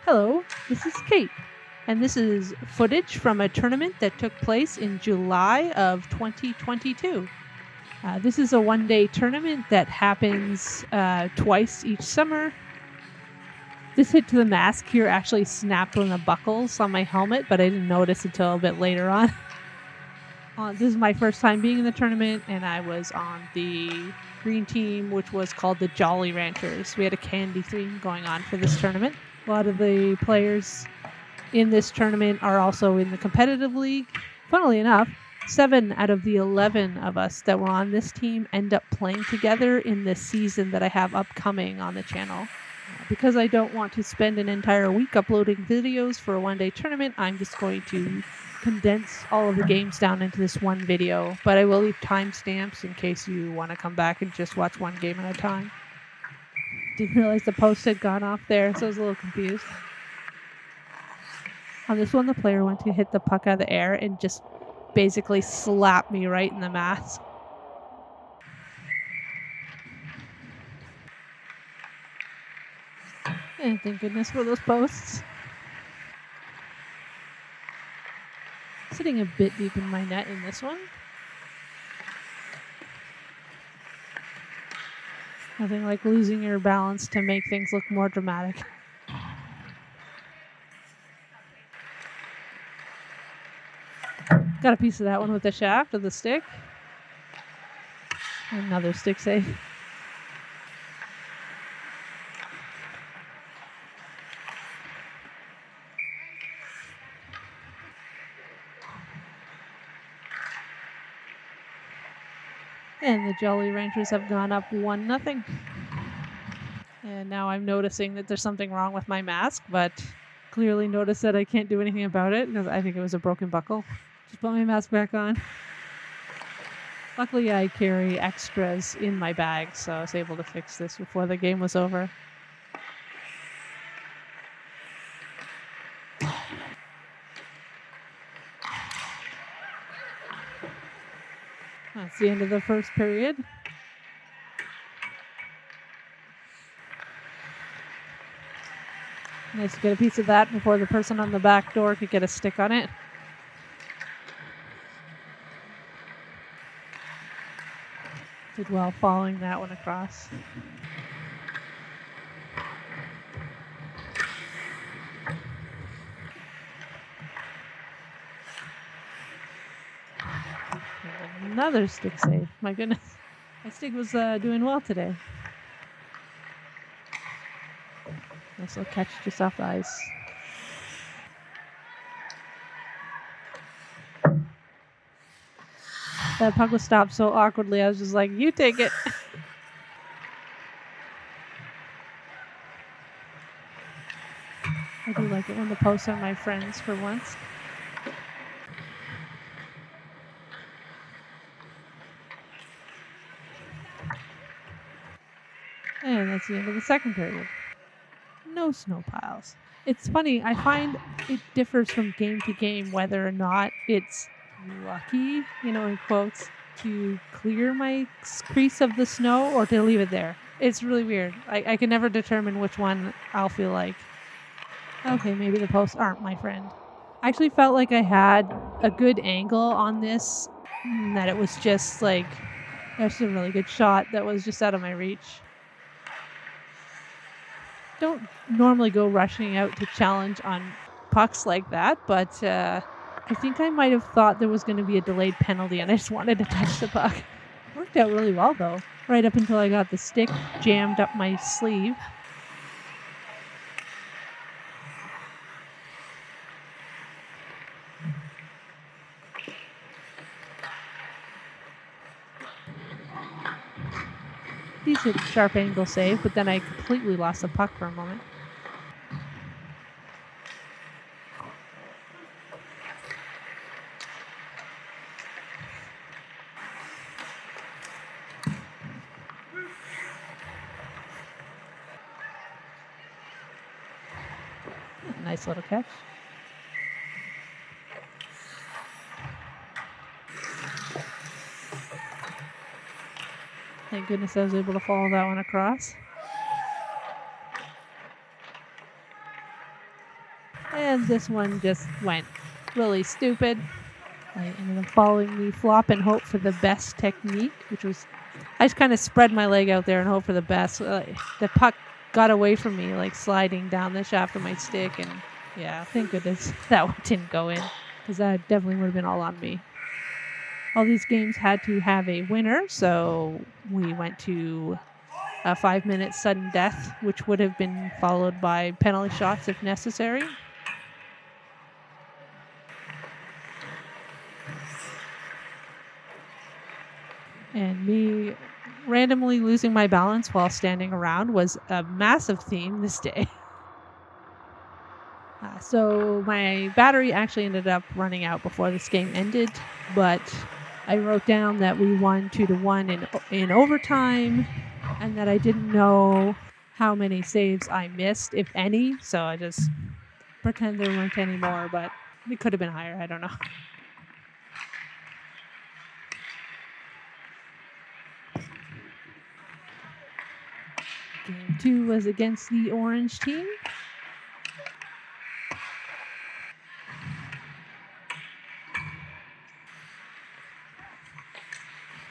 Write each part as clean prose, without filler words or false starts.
Hello, this is Kate, and this is footage from a tournament that took place in July of 2022. This is a one-day tournament that happens twice each summer. This hit to the mask here actually snapped one of the buckles on my helmet, but I didn't notice until a bit later on. This is my first time being in the tournament, and I was on the green team, which was called the Jolly Ranchers. We had a candy theme going on for this tournament. A lot of the players in this tournament are also in the competitive league. Funnily enough, 7 out of the 11 of us that were on this team end up playing together in this season that I have upcoming on the channel. Because I don't want to spend an entire week uploading videos for a one-day tournament, I'm just going to condense all of the games down into this one video, but I will leave timestamps in case you want to come back and just watch one game at a time. Didn't realize the post had gone off there, so I was a little confused. On this one, the player went to hit the puck out of the air and just basically slapped me right in the mask. And thank goodness for those posts. Sitting a bit deep in my net in this one. Nothing like losing your balance to make things look more dramatic. Got a piece of that one with the shaft of the stick. Another stick save. And the Jolly Ranchers have gone up 1-0. And now I'm noticing that there's something wrong with my mask, but clearly noticed that I can't do anything about it because I think it was a broken buckle. Just put my mask back on. Luckily, I carry extras in my bag, so I was able to fix this before the game was over. That's the end of the first period. Nice to get a piece of that before the person on the back door could get a stick on it. Did well following that one across. And another stick save. My goodness. My stick was doing well today. Nice little catch just off the ice. That puck was stopped so awkwardly, I was just like, you take it. I do like it when the posts are my friends for once. And that's the end of the second period. No snow piles. It's funny, I find it differs from game to game whether or not it's lucky, in quotes, to clear my crease of the snow or to leave it there. It's really weird. I can never determine which one I'll feel like, okay, maybe the posts aren't my friend. I actually felt like I had a good angle on this, that it was just like, that's a really good shot that was just out of my reach. Don't normally go rushing out to challenge on pucks like that, but I think I might have thought there was going to be a delayed penalty and I just wanted to touch the puck. Worked out really well though, right up until I got the stick jammed up my sleeve. Decent sharp angle save, but then I completely lost the puck for a moment. Nice little catch. Thank goodness I was able to follow that one across. And this one just went really stupid. I ended up following the flop and hope for the best technique, which was I just kind of spread my leg out there and hope for the best. The puck got away from me, like sliding down the shaft of my stick, and yeah, thank goodness that one didn't go in, because that definitely would have been all on me. All these games had to have a winner, so we went to a 5-minute sudden death, which would have been followed by penalty shots if necessary. And me randomly losing my balance while standing around was a massive theme this day. So my battery actually ended up running out before this game ended, but I wrote down that we won 2-1 in overtime, and that I didn't know how many saves I missed, if any. So I just pretend there weren't any more, but it could have been higher. I don't know. Game 2 was against the orange team.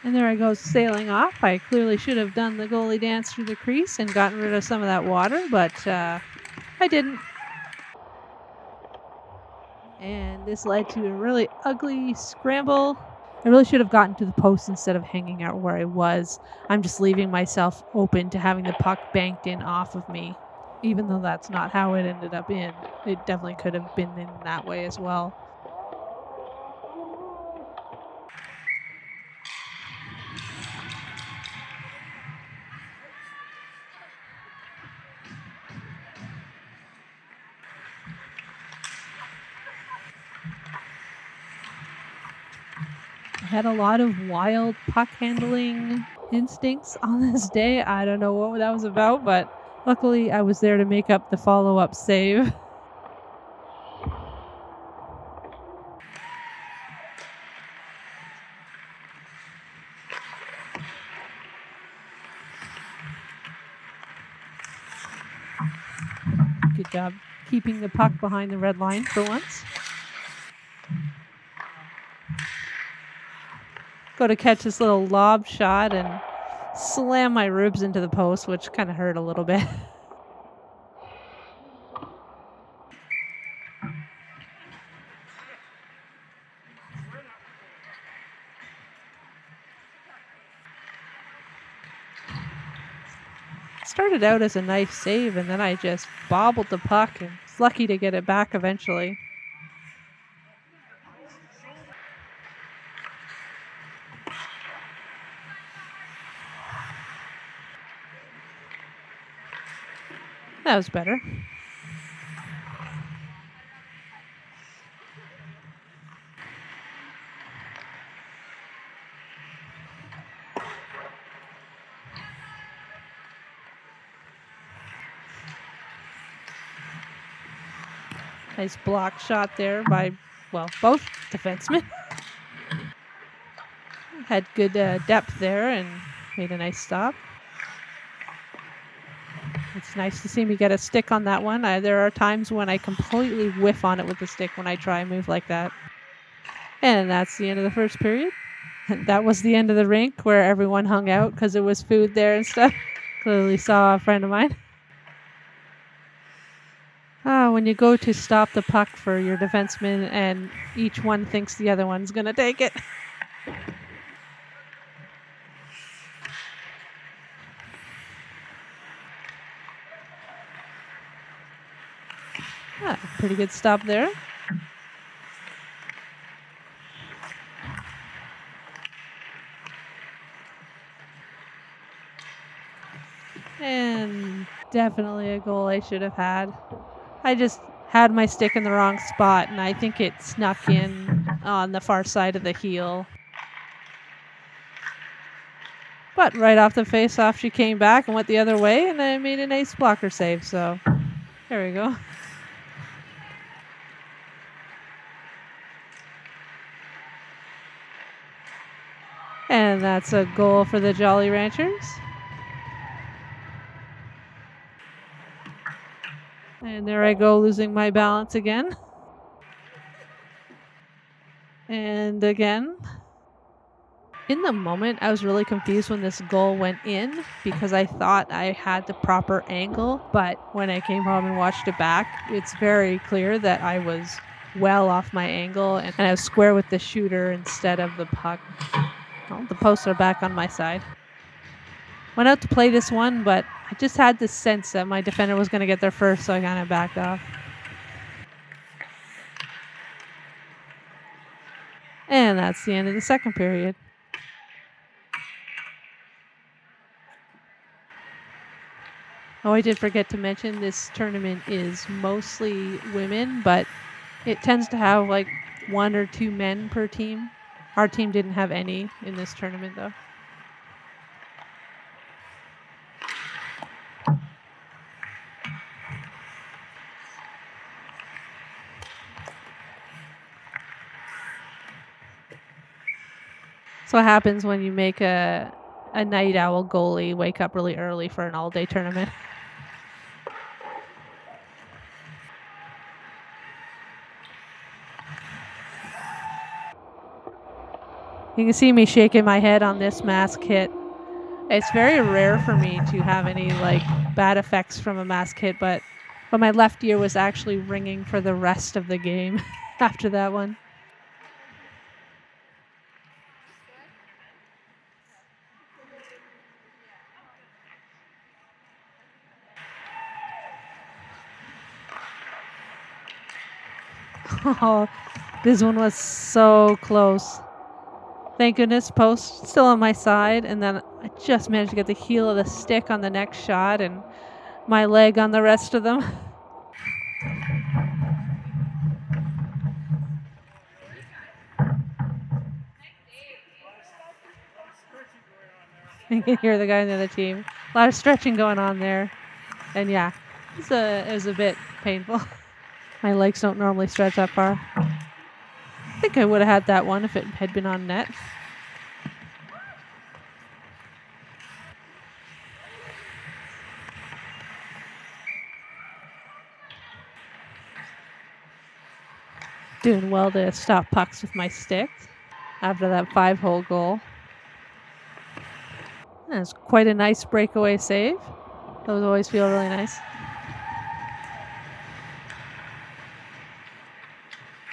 And there I go sailing off. I clearly should have done the goalie dance through the crease and gotten rid of some of that water, but I didn't. And this led to a really ugly scramble. I really should have gotten to the post instead of hanging out where I was. I'm just leaving myself open to having the puck banked in off of me, even though that's not how it ended up in. It definitely could have been in that way as well. I had a lot of wild puck handling instincts on this day. I don't know what that was about, but luckily I was there to make up the follow-up save. Good job keeping the puck behind the red line for once. Go to catch this little lob shot and slam my ribs into the post, which kind of hurt a little bit. Started out as a nice save, and then I just bobbled the puck and was lucky to get it back eventually. That was better. Nice block shot there by, well, both defensemen. Had good depth there and made a nice stop. It's nice to see me get a stick on that one. There are times when I completely whiff on it with the stick when I try a move like that. And that's the end of the first period. That was the end of the rink where everyone hung out because there was food there and stuff. Clearly saw a friend of mine. When you go to stop the puck for your defenseman and each one thinks the other one's going to take it. Pretty good stop there. And definitely a goal I should have had. I just had my stick in the wrong spot, and I think it snuck in on the far side of the heel. But right off the face-off, she came back and went the other way, and I made a nice blocker save, so there we go. And that's a goal for the Jolly Ranchers. And there I go, losing my balance again. And again. In the moment, I was really confused when this goal went in because I thought I had the proper angle, but when I came home and watched it back, it's very clear that I was well off my angle and I was square with the shooter instead of the puck. Well, the posts are back on my side. Went out to play this one, but I just had this sense that my defender was going to get there first, so I kind of backed off. And that's the end of the second period. Oh, I did forget to mention this tournament is mostly women, but it tends to have like 1 or 2 men per team. Our team didn't have any in this tournament, though. So what happens when you make a night owl goalie wake up really early for an all-day tournament? You can see me shaking my head on this mask hit. It's very rare for me to have any like bad effects from a mask hit, but my left ear was actually ringing for the rest of the game after that one. Oh, this one was so close. Thank goodness, post still on my side, and then I just managed to get the heel of the stick on the next shot and my leg on the rest of them. You can hear the guy on the other team. A lot of stretching going on there. And yeah, it was a bit painful. My legs don't normally stretch that far. I think I would have had that one if it had been on net. Doing well to stop pucks with my stick after that 5-hole goal. That's quite a nice breakaway save. Those always feel really nice.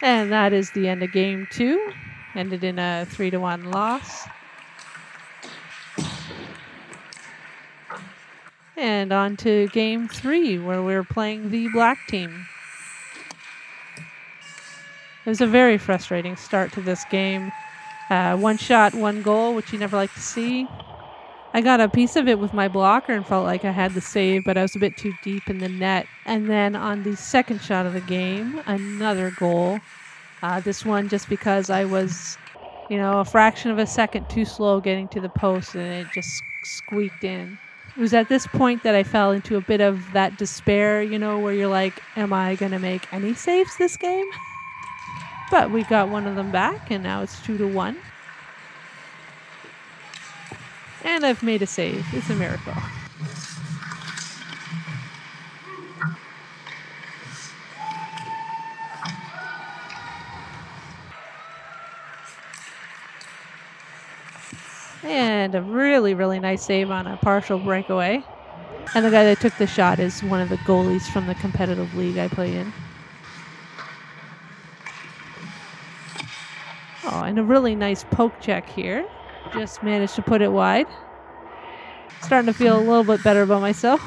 And that is the end of game 2. Ended in a 3-1 loss. And on to game 3, where we're playing the black team. It was a very frustrating start to this game. 1 shot, 1 goal, which you never like to see. I got a piece of it with my blocker and felt like I had the save, but I was a bit too deep in the net. And then on the second shot of the game, another goal. This one just because I was, a fraction of a second too slow getting to the post, and it just squeaked in. It was at this point that I fell into a bit of that despair, where you're like, am I going to make any saves this game? But we got one of them back, and now it's 2-1. And I've made a save. It's a miracle. And a really, really nice save on a partial breakaway. And the guy that took the shot is one of the goalies from the competitive league I play in. Oh, and a really nice poke check here. Just managed to put it wide. Starting to feel a little bit better about myself.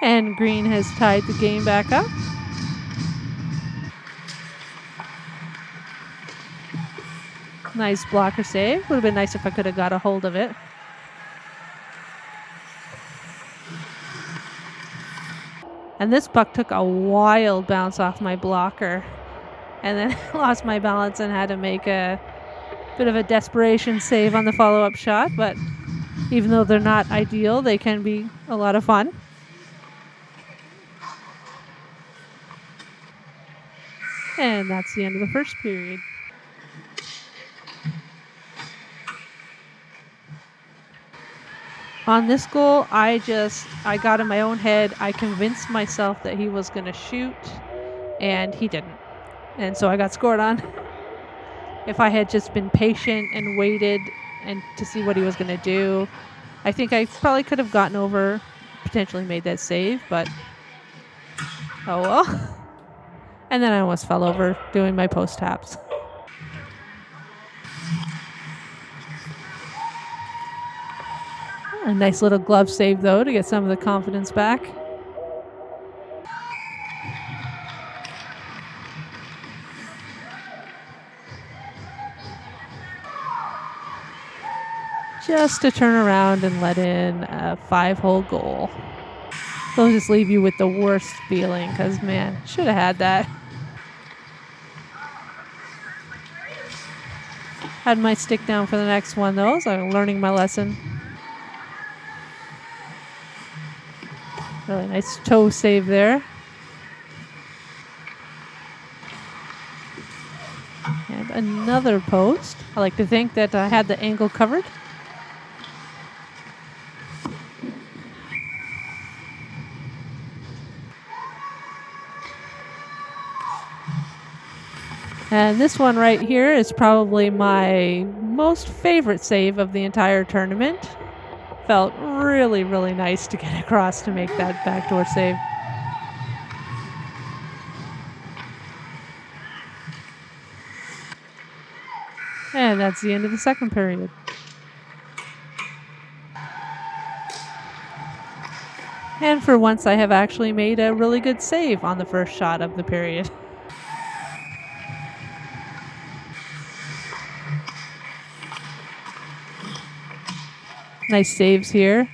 And Green has tied the game back up. Nice blocker save. Would have been nice if I could have got a hold of it. And this puck took a wild bounce off my blocker. And then lost my balance and had to make a bit of a desperation save on the follow-up shot. But even though they're not ideal, they can be a lot of fun. And that's the end of the first period. On this goal, I got in my own head. I convinced myself that he was going to shoot, and he didn't. And so I got scored on. If I had just been patient and waited and to see what he was going to do, I think I probably could have gotten over, potentially made that save, but oh well. And then I almost fell over doing my post taps. A nice little glove save, though, to get some of the confidence back. Just to turn around and let in a 5-hole goal. They'll just leave you with the worst feeling because, man, should have had that. Had my stick down for the next one, though, so I'm learning my lesson. Really nice toe save there. And another post. I like to think that I had the angle covered. And this one right here is probably my most favorite save of the entire tournament. Felt really, really nice to get across to make that backdoor save. And that's the end of the second period. And for once, I have actually made a really good save on the first shot of the period. Nice saves here.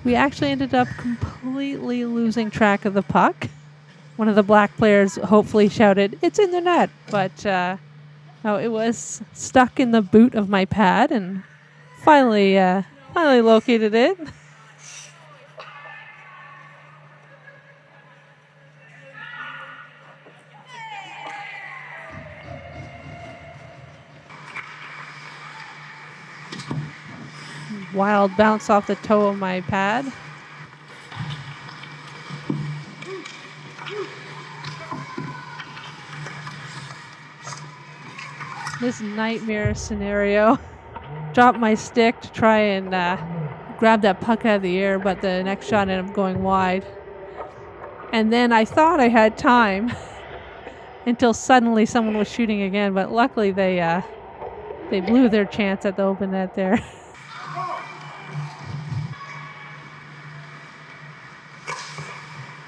We actually ended up completely losing track of the puck. One of the black players hopefully shouted, "It's in the net!" But no, it was stuck in the boot of my pad, and finally located it. Wild bounce off the toe of my pad. This nightmare scenario. Dropped my stick to try and grab that puck out of the air, but the next shot ended up going wide. And then I thought I had time until suddenly someone was shooting again, but luckily they blew their chance at the open net there.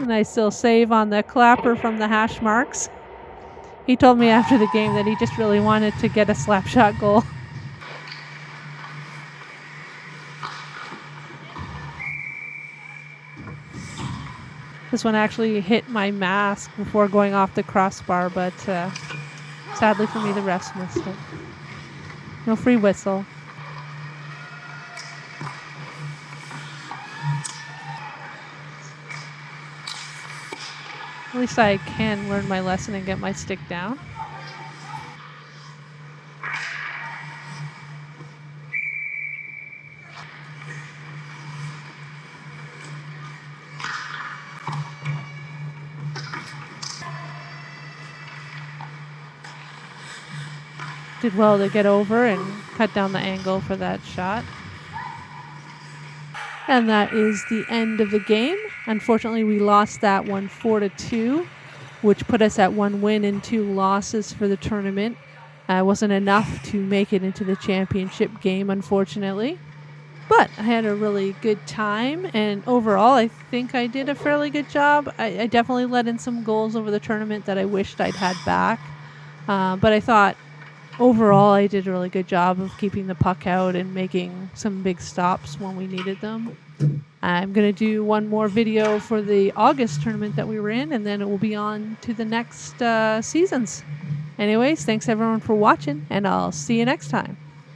A nice little save on the clapper from the hash marks. He told me after the game that he just really wanted to get a slap shot goal. This one actually hit my mask before going off the crossbar, but sadly for me, the refs missed it. No free whistle. At least I can learn my lesson and get my stick down. Did well to get over and cut down the angle for that shot. And that is the end of the game. Unfortunately, we lost that one 4-2, which put us at 1 win and 2 losses for the tournament. It wasn't enough to make it into the championship game, unfortunately. But I had a really good time, and overall, I think I did a fairly good job. I definitely let in some goals over the tournament that I wished I'd had back. But I thought overall, I did a really good job of keeping the puck out and making some big stops when we needed them. I'm going to do one more video for the August tournament that we were in, and then it will be on to the next seasons. Anyways, thanks everyone for watching, and I'll see you next time.